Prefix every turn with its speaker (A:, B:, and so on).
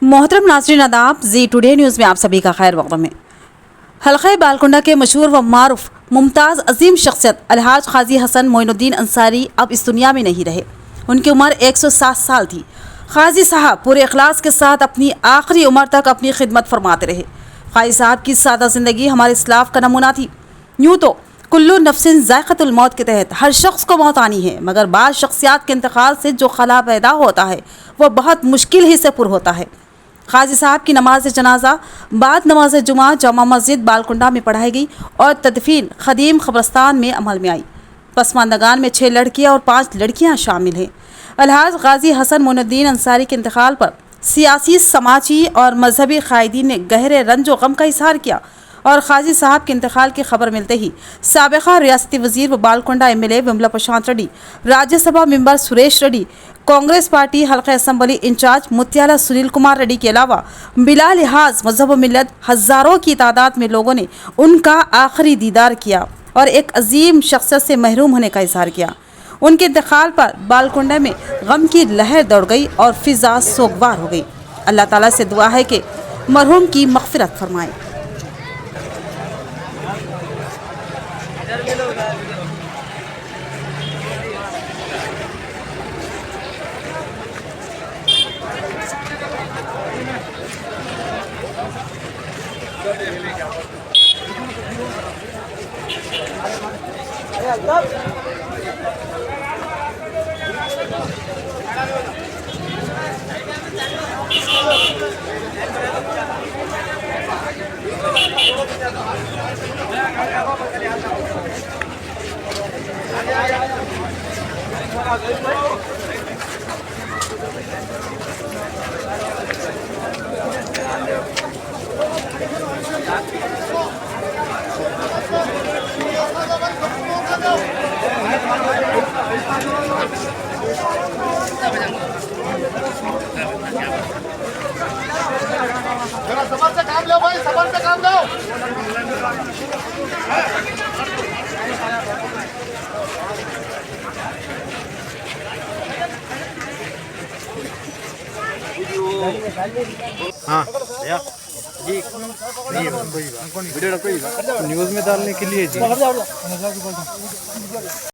A: मोहतरम नाज़रीन आदाब, जी टुडे न्यूज़ में आप सभी का खैर मक़दम है। हल्क़े बालकुंडा के मशहूर व मारूफ मुमताज़ अजीम शख्सियत अलहाज क़ाज़ी हसन मोइनुद्दीन अंसारी अब इस दुनिया में नहीं रहे। उनकी उम्र 107 साल थी। क़ाज़ी साहब पूरे इखलास के साथ अपनी आखिरी उम्र तक अपनी खिदमत फरमाते रहे। क़ाज़ी साहब की सादा ज़िंदगी हमारे इस्लाफ का नमूना थी। यूँ तो कुल्लु नफ्सिन ज़ायक़तुल मौत के तहत हर शख्स को मौत आनी है, मगर बाज़ शख्सियात के इंतकाल से जो खला पैदा होता है वह बहुत मुश्किल ही से पुर होता है। क़ाज़ी साहब की नमाज जनाजा बाद नमाज जुमा जामा मस्जिद बालकुंडा में पढ़ाई गई और तदफीन ख़दीम क़ब्रस्तान में अमल में आई। पसमानदगान में 6 लड़कियां और 5 लड़कियां शामिल हैं। अलहाज क़ाज़ी हसन मोइनुद्दीन अंसारी के इंतकाल पर सियासी, समाजी और मजहबी क़ायदीन ने गहरे रंज व गम का इजहार किया और क़ाज़ी साहब के इंतकाल की खबर मिलते ही साबिक़ा रियासती वज़ीर व बालकुंडा MLA विमला प्रशांत रेड्डी, राज्यसभा मेंबर सुरेश रेड्डी, कांग्रेस पार्टी हल्का असम्बली इंचार्ज मुत्याला सुनील कुमार रेड्डी के अलावा बिला लिहाज मजहब व मिल्लत हज़ारों की तादाद में लोगों ने उनका आखिरी दीदार किया और एक अजीम शख्सियत से महरूम होने का इजहार किया। उनके इंतकाल पर बालकुंडा में गम की लहर दौड़ गई और फिजा सोगवार हो गई। अल्लाह ताला से दुआ है कि मरहूम की मग़फ़िरत फरमाए।
B: जरा सबर से काम लो भाई, सबर से काम लो।
C: हाँ भैया जी, नहीं वीडियो रखो न्यूज़ में डालने के लिए जी।